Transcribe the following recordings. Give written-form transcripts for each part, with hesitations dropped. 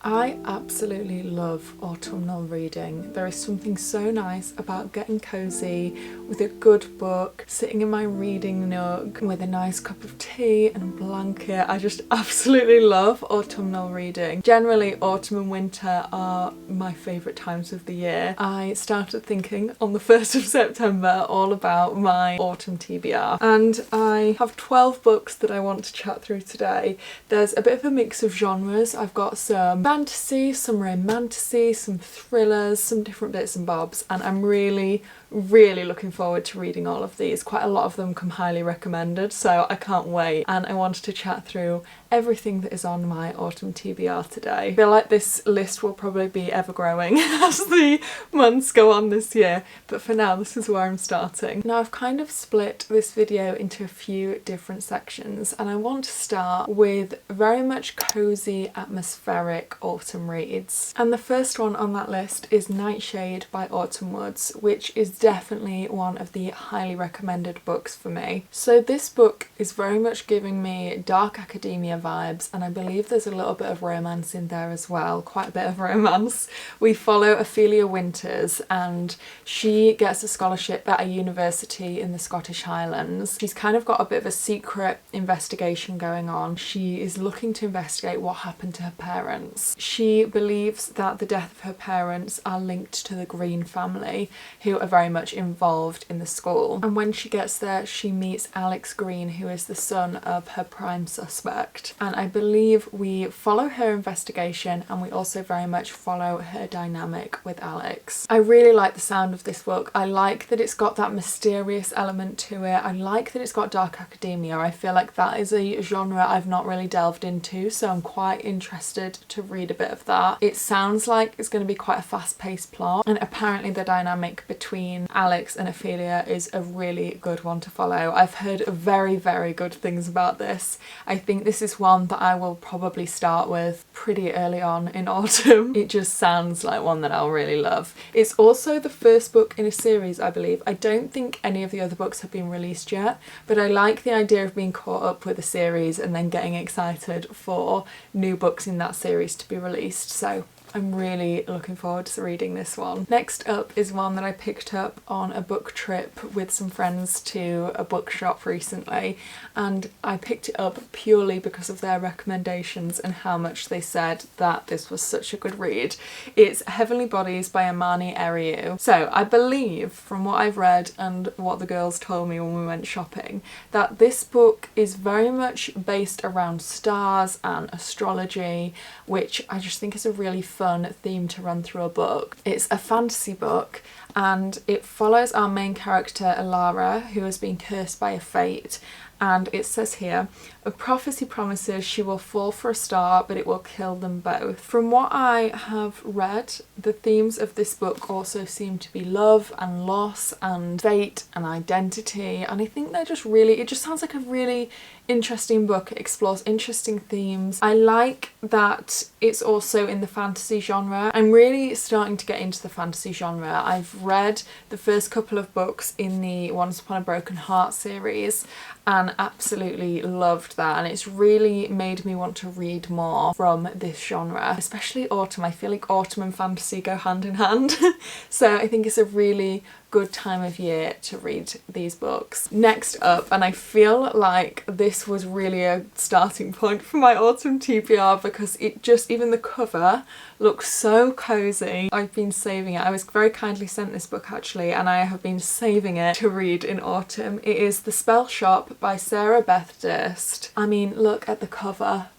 I absolutely love autumnal reading. There is something so nice about getting cozy with a good book, sitting in my reading nook with a nice cup of tea and a blanket. I just absolutely love autumnal reading. Generally, autumn and winter are my favourite times of the year. I started thinking on the 1st of September all about my Autumn TBR, and I have 12 books that I want to chat through today. There's a bit of a mix of genres. I've got some fantasy, some romantasy, some thrillers, some different bits and bobs, and I'm really looking forward to reading all of these. Quite a lot of them come highly recommended, so I can't wait, and I wanted to chat through everything that is on my Autumn TBR today. I feel like this list will probably be ever growing as the months go on this year, but for now this is where I'm starting. Now I've kind of split this video into a few different sections, and I want to start with very much cozy, atmospheric autumn reads. And the first one on that list is Nightshade by Autumn Woods, which is definitely one of the highly recommended books for me. So this book is very much giving me dark academia vibes, and I believe there's a little bit of romance in there as well, quite a bit of romance. We follow Ophelia Winters, and she gets a scholarship at a university in the Scottish Highlands. She's kind of got a bit of a secret investigation going on. She is looking to investigate what happened to her parents. She believes that the death of her parents are linked to the Green family, who are very much involved in the school. And when she gets there, she meets Alex Green, who is the son of her prime suspect. And I believe we follow her investigation, and we also very much follow her dynamic with Alex. I really like the sound of this book. I like that it's got that mysterious element to it. I like that it's got dark academia. I feel like that is a genre I've not really delved into, so I'm quite interested to read a bit of that. It sounds like it's going to be quite a fast-paced plot, and apparently the dynamic between Alex and Ophelia is a really good one to follow. I've heard very good things about this. I think this is one that I will probably start with pretty early on in autumn. It just sounds like one that I'll really love. It's also the first book in a series, I believe. I don't think any of the other books have been released yet, but I like the idea of being caught up with a series and then getting excited for new books in that series to be released. So I'm really looking forward to reading this one. Next up is one that I picked up on a book trip with some friends to a bookshop recently, and I picked it up purely because of their recommendations and how much they said that this was such a good read. It's Heavenly Bodies by Amani Eriu. So I believe, from what I've read and what the girls told me when we went shopping, that this book is very much based around stars and astrology, which I just think is a really fun theme to run through a book. It's a fantasy book, and it follows our main character Alara, who has been cursed by a fate. And it says here, a prophecy promises she will fall for a star, but it will kill them both. From what I have read, the themes of this book also seem to be love and loss and fate and identity. And I think they're just really, it just sounds like a really interesting book. It explores interesting themes. I like that it's also in the fantasy genre. I'm really starting to get into the fantasy genre. I've read the first couple of books in the Once Upon a Broken Heart series and absolutely loved that, and it's really made me want to read more from this genre, especially autumn. I feel like autumn and fantasy go hand in hand so I think it's a really good time of year to read these books. Next up, and I feel like this was really a starting point for my Autumn TBR because it just, even the cover looks so cozy. I've been saving it. I was very kindly sent this book actually, and I have been saving it to read in autumn. It is The Spell Shop by Sarah Beth Durst. I mean, look at the cover.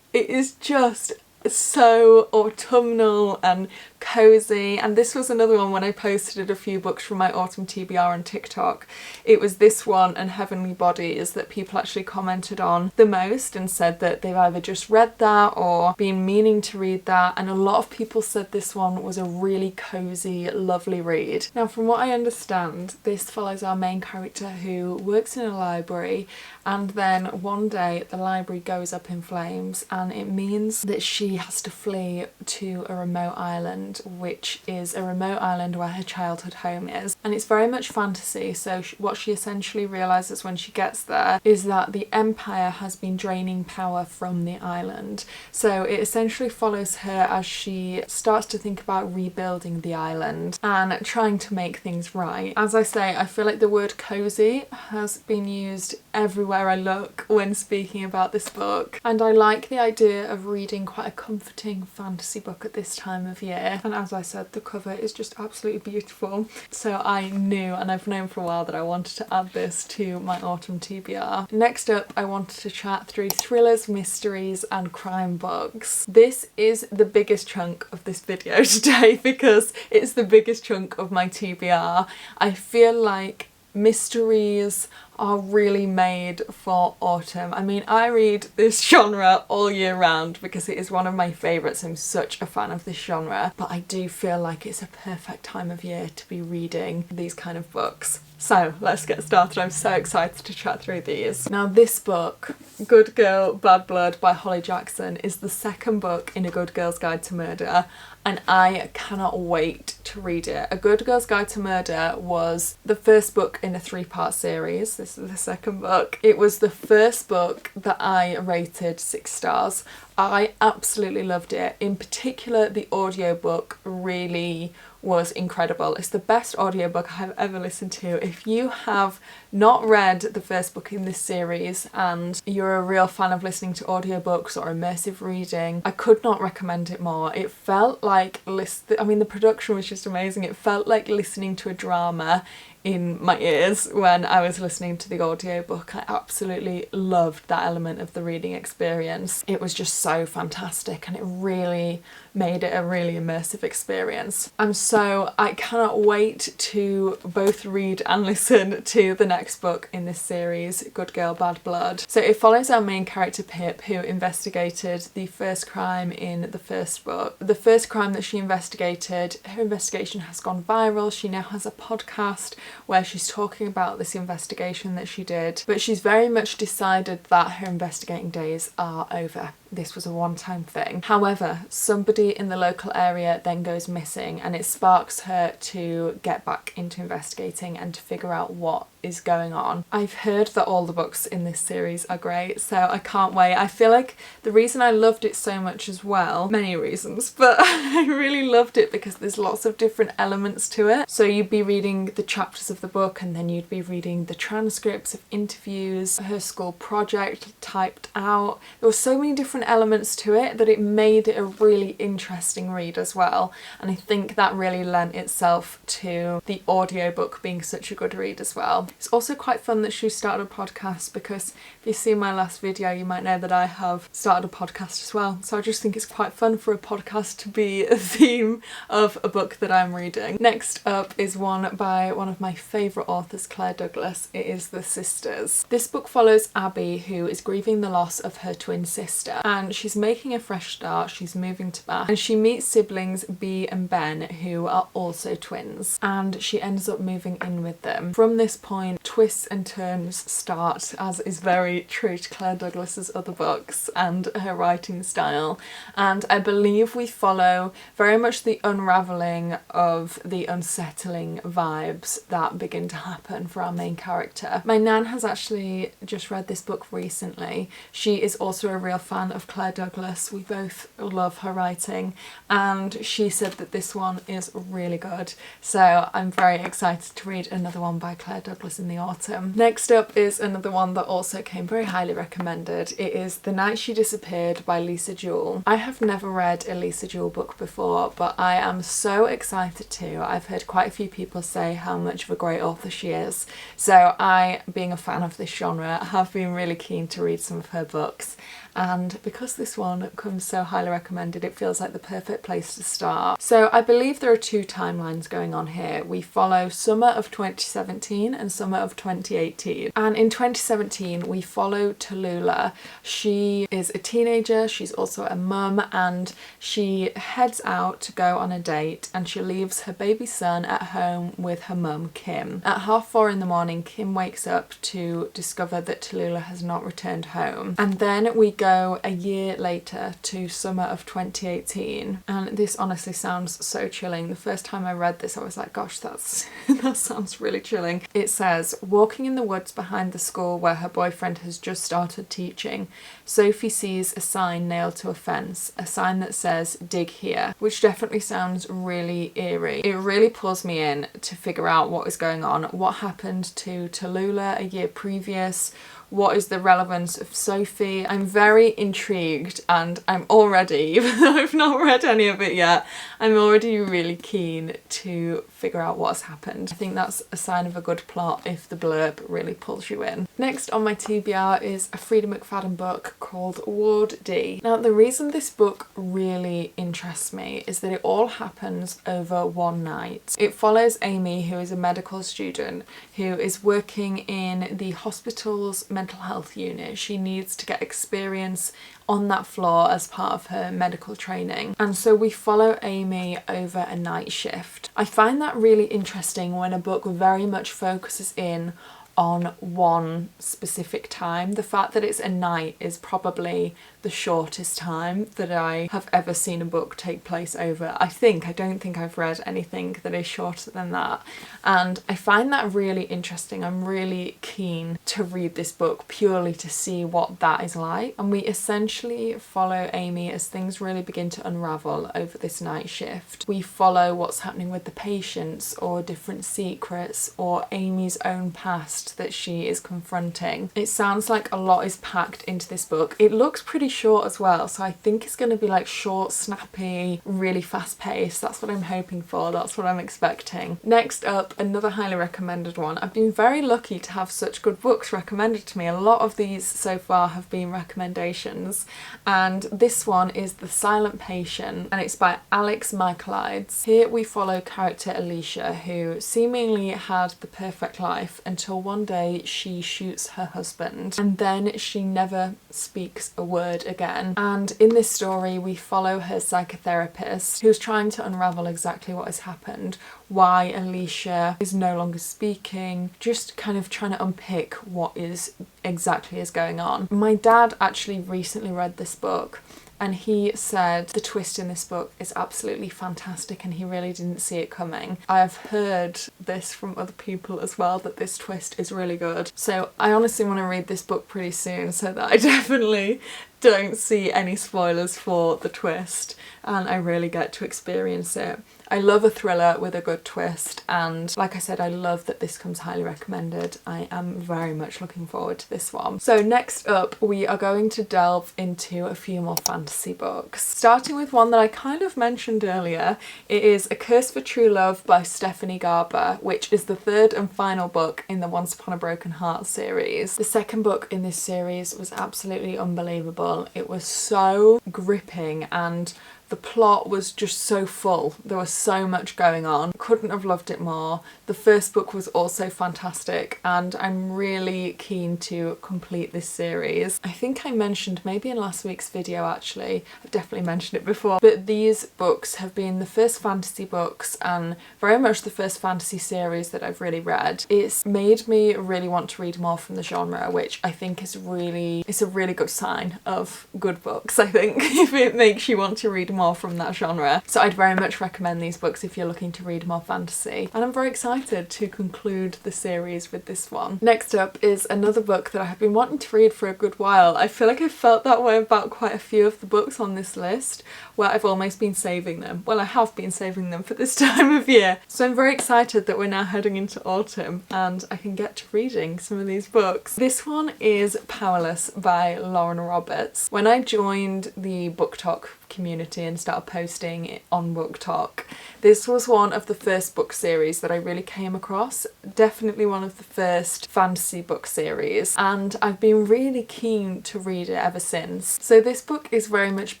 It is just so autumnal and cozy, and this was another one when I posted a few books from my Autumn TBR on TikTok. It was this one and Heavenly Bodies that people actually commented on the most and said that they've either just read that or been meaning to read that, and a lot of people said this one was a really cozy, lovely read. Now, from what I understand, this follows our main character who works in a library, and then one day the library goes up in flames, and it means that she has to flee to a remote island Island, which is a remote island where her childhood home is. And it's very much fantasy, so what she essentially realises when she gets there is that the Empire has been draining power from the island. So it essentially follows her as she starts to think about rebuilding the island and trying to make things right. As I say, I feel like the word cosy has been used everywhere I look when speaking about this book, and I like the idea of reading quite a comforting fantasy book at this time of year. And as I said, the cover is just absolutely beautiful, so I knew, and I've known for a while, that I wanted to add this to my autumn TBR. Next up, I wanted to chat through thrillers, mysteries and crime books. This is the biggest chunk of this video today because it's the biggest chunk of my TBR. I feel like mysteries are really made for autumn. I mean, I read this genre all year round because it is one of my favourites. I'm such a fan of this genre, but I do feel like it's a perfect time of year to be reading these kind of books. So let's get started. I'm so excited to chat through these. Now, this book, Good Girl, Bad Blood by Holly Jackson, is the second book in A Good Girl's Guide to Murder, and I cannot wait to read it. A Good Girl's Guide to Murder was the first book in a 3-part series. This is the second book. It was the first book that I rated 6 stars. I absolutely loved it. In particular, the audiobook really was incredible. It's the best audiobook I have ever listened to. If you have not read the first book in this series and you're a real fan of listening to audiobooks or immersive reading, I could not recommend it more. It felt like, I mean, the production was just amazing. It felt like listening to a drama in my ears when I was listening to the audiobook. I absolutely loved that element of the reading experience. It was just so fantastic, and it really made it a really immersive experience. I cannot wait to both read and listen to the next book in this series, Good Girl, Bad Blood. So it follows our main character Pip, who investigated the first crime in the first book. The first crime that she investigated, her investigation has gone viral. She now has a podcast where she's talking about this investigation that she did, but she's very much decided that her investigating days are over. This was a one-time thing. However, somebody in the local area then goes missing, and it sparks her to get back into investigating and to figure out what is going on. I've heard that all the books in this series are great, so I can't wait. I feel like the reason I loved it so much as well, many reasons, but I really loved it because there's lots of different elements to it. So you'd be reading the chapters of the book, and then you'd be reading the transcripts of interviews, her school project typed out. There were so many different elements to it that it made it a really interesting read as well, and I think that really lent itself to the audiobook being such a good read as well. It's also quite fun that she started a podcast, because if you've seen my last video you might know that I have started a podcast as well, so I just think it's quite fun for a podcast to be a theme of a book that I'm reading. Next up is one by one of my favourite authors, Claire Douglas. It is The Sisters. This book follows Abby, who is grieving the loss of her twin sister, and she's making a fresh start. She's moving to Bath, and she meets siblings B and Ben, who are also twins, and she ends up moving in with them. From this point, twists and turns start, as is very true to Claire Douglas's other books and her writing style, and I believe we follow very much the unravelling of the unsettling vibes that begin to happen for our main character. My nan has actually just read this book recently. She is also a real fan of Claire Douglas. We both love her writing, and she said that this one is really good, so I'm very excited to read another one by Claire Douglas in the autumn. Next up is another one that also came very highly recommended. It is The Night She Disappeared by Lisa Jewell. I have never read a Lisa Jewell book before, but I am so excited to. I've heard quite a few people say how much of a great author she is, so I, being a fan of this genre, have been really keen to read some of her books. And because this one comes so highly recommended, it feels like the perfect place to start. So I believe there are 2 timelines going on here. We follow summer of 2017 and summer summer of 2018. And in 2017 we follow Tallulah. She is a teenager, she's also a mum, and she heads out to go on a date, and she leaves her baby son at home with her mum Kim. At 4:30 in the morning, Kim wakes up to discover that Tallulah has not returned home. And then we go a year later to summer of 2018, and this honestly sounds so chilling. The first time I read this I was like, gosh, that's that sounds really chilling. It says, walking in the woods behind the school where her boyfriend has just started teaching, Sophie sees a sign nailed to a fence, a sign that says dig here, which definitely sounds really eerie. It really pulls me in to figure out what is going on, what happened to Tallulah a year previous, what is the relevance of Sophie. I'm very intrigued, and I'm already, even though I've not read any of it yet, I'm already really keen to figure out what's happened. I think that's a sign of a good plot if the blurb really pulls you in. Next on my TBR is a Frida McFadden book called Ward D. Now the reason this book really interests me is that it all happens over one night. It follows Amy, who is a medical student who is working in the hospital's mental health unit. She needs to get experience on that floor as part of her medical training, and so we follow Amy over a night shift. I find that really interesting when a book very much focuses in on one specific time. The fact that it's a night is probably the shortest time that I have ever seen a book take place over. I don't think I've read anything that is shorter than that, and I find that really interesting. I'm really keen to read this book purely to see what that is like. And we essentially follow Amy as things really begin to unravel over this night shift. We follow what's happening with the patients, or different secrets, or Amy's own past that she is confronting. It sounds like a lot is packed into this book. It looks pretty short as well, so I think it's going to be like short, snappy, really fast paced. That's what I'm hoping for, that's what I'm expecting. Next up, another highly recommended one. I've been very lucky to have such good books recommended to me. A lot of these so far have been recommendations, and this one is The Silent Patient, and it's by Alex Michaelides. Here we follow character Alicia, who seemingly had the perfect life until one day she shoots her husband, and then she never speaks a word again. And in this story we follow her psychotherapist, who's trying to unravel exactly what has happened, why Alicia is no longer speaking, just kind of trying to unpick what is exactly is going on. My dad actually recently read this book, and he said the twist in this book is absolutely fantastic and he really didn't see it coming. I have heard this from other people as well, that this twist is really good. So I honestly want to read this book pretty soon so that I definitely don't see any spoilers for the twist and I really get to experience it. I love a thriller with a good twist, and like I said, I love that this comes highly recommended. I am very much looking forward to this one. So next up we are going to delve into a few more fantasy books. Starting with one that I kind of mentioned earlier, it is A Curse for True Love by Stephanie Garber, which is the third and final book in the Once Upon a Broken Heart series. The second book in this series was absolutely unbelievable. It was so gripping and the plot was just so full. There was so much going on. Couldn't have loved it more. The first book was also fantastic, and I'm really keen to complete this series. I think I mentioned maybe in last week's video actually, I've definitely mentioned it before, but these books have been the first fantasy books and very much the first fantasy series that I've really read. It's made me really want to read more from the genre, which I think is it's a really good sign of good books, I think, if it makes you want to read more from that genre. So I'd very much recommend these books if you're looking to read more fantasy, and I'm very excited to conclude the series with this one. Next up is another book that I have been wanting to read for a good while. I feel like I've felt that way about quite a few of the books on this list, where I've almost been saving them. Well, I have been saving them for this time of year. So I'm very excited that we're now heading into autumn and I can get to reading some of these books. This one is Powerless by Lauren Roberts. When I joined the Book Talk community and started posting it on Book Talk, this was one of the first book series that I really came across. Definitely one of the first fantasy book series, and I've been really keen to read it ever since. So this book is very much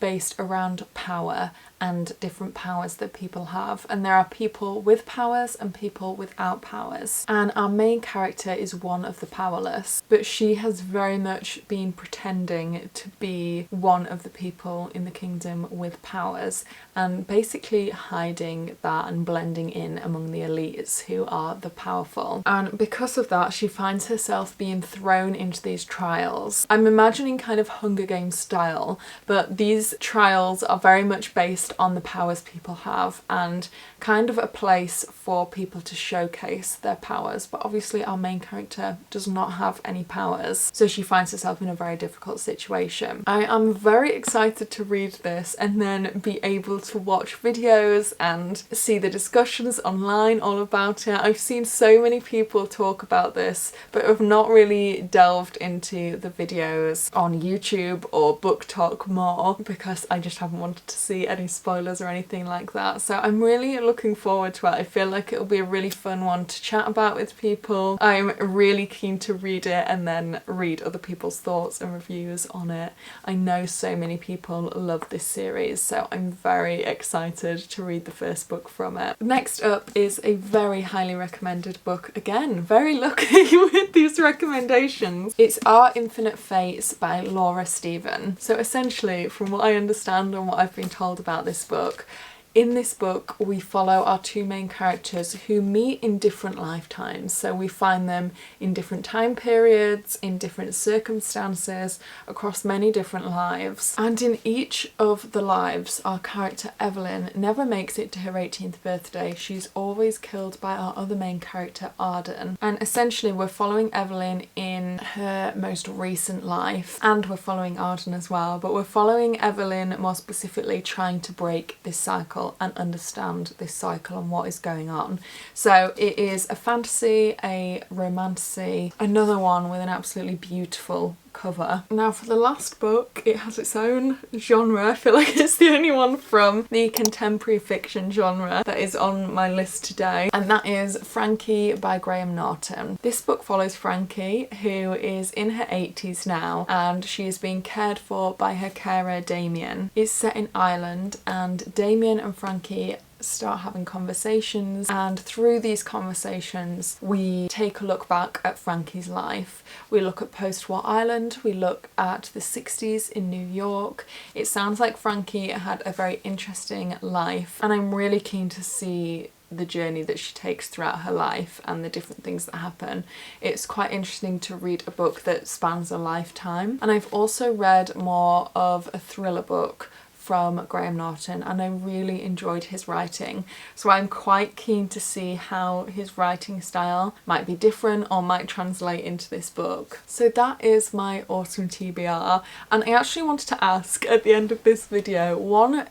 based around power and different powers that people have. And there are people with powers and people without powers. And our main character is one of the powerless, but she has very much been pretending to be one of the people in the kingdom with powers and basically hiding that and blending in among the elites who are the powerful. And because of that, she finds herself being thrown into these trials. I'm imagining kind of Hunger Games style, but these trials are very much based on the powers people have and kind of a place for people to showcase their powers. But obviously our main character does not have any powers, so she finds herself in a very difficult situation. I am very excited to read this and then be able to watch videos and see the discussions online all about it. I've seen so many people talk about this but have not really delved into the videos on YouTube or Book Talk more because I just haven't wanted to see any spoilers or anything like that. So I'm really looking forward to it. I feel like it'll be a really fun one to chat about with people. I'm really keen to read it and then read other people's thoughts and reviews on it. I know so many people love this series, so I'm very excited to read the first book from it. Next up is a very highly recommended book. Again, very lucky with these recommendations. It's Our Infinite Fates by Laura Stephen. So essentially, from what I understand and what I've been told about this book, in this book we follow our two main characters who meet in different lifetimes. So we find them in different time periods, in different circumstances, across many different lives. And in each of the lives, our character Evelyn never makes it to her 18th birthday. She's always killed by our other main character Arden. And essentially we're following Evelyn in her most recent life, and we're following Arden as well, but we're following Evelyn more specifically trying to break this cycle and understand this cycle and what is going on. So it is a fantasy, a romantasy, another one with an absolutely beautiful cover. Now for the last book, it has its own genre. I feel like it's the only one from the contemporary fiction genre that is on my list today, and that is Frankie by Graham Norton. This book follows Frankie, who is in her 80s now, and she is being cared for by her carer Damien. It's set in Ireland, and Damien and Frankie start having conversations, and through these conversations we take a look back at Frankie's life. We look at post-war Ireland, we look at the 60s in New York. It sounds like Frankie had a very interesting life, and I'm really keen to see the journey that she takes throughout her life and the different things that happen. It's quite interesting to read a book that spans a lifetime. And I've also read more of a thriller book from Graham Norton, and I really enjoyed his writing, so I'm quite keen to see how his writing style might be different or might translate into this book. So that is my autumn TBR, and I actually wanted to ask at the end of this video one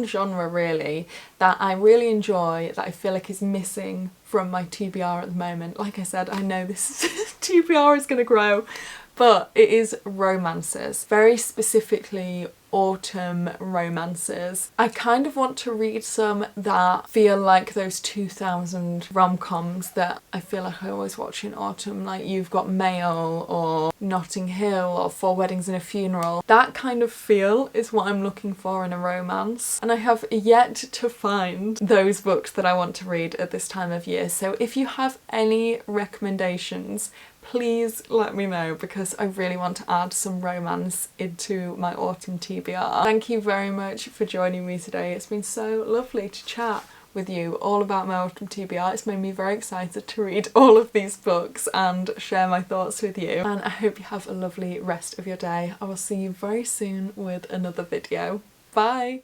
genre really that I really enjoy that I feel like is missing from my TBR at the moment. Like I said, I know this TBR is going to grow, but it is romances, very specifically autumn romances. I kind of want to read some that feel like those 2000 rom-coms that I feel like I always watch in autumn, like You've Got Mail or Notting Hill or Four Weddings and a Funeral. That kind of feel is what I'm looking for in a romance, and I have yet to find those books that I want to read at this time of year. So if you have any recommendations, please let me know, because I really want to add some romance into my autumn TBR. Thank you very much for joining me today. It's been so lovely to chat with you all about my autumn TBR. It's made me very excited to read all of these books and share my thoughts with you, and I hope you have a lovely rest of your day. I will see you very soon with another video. Bye!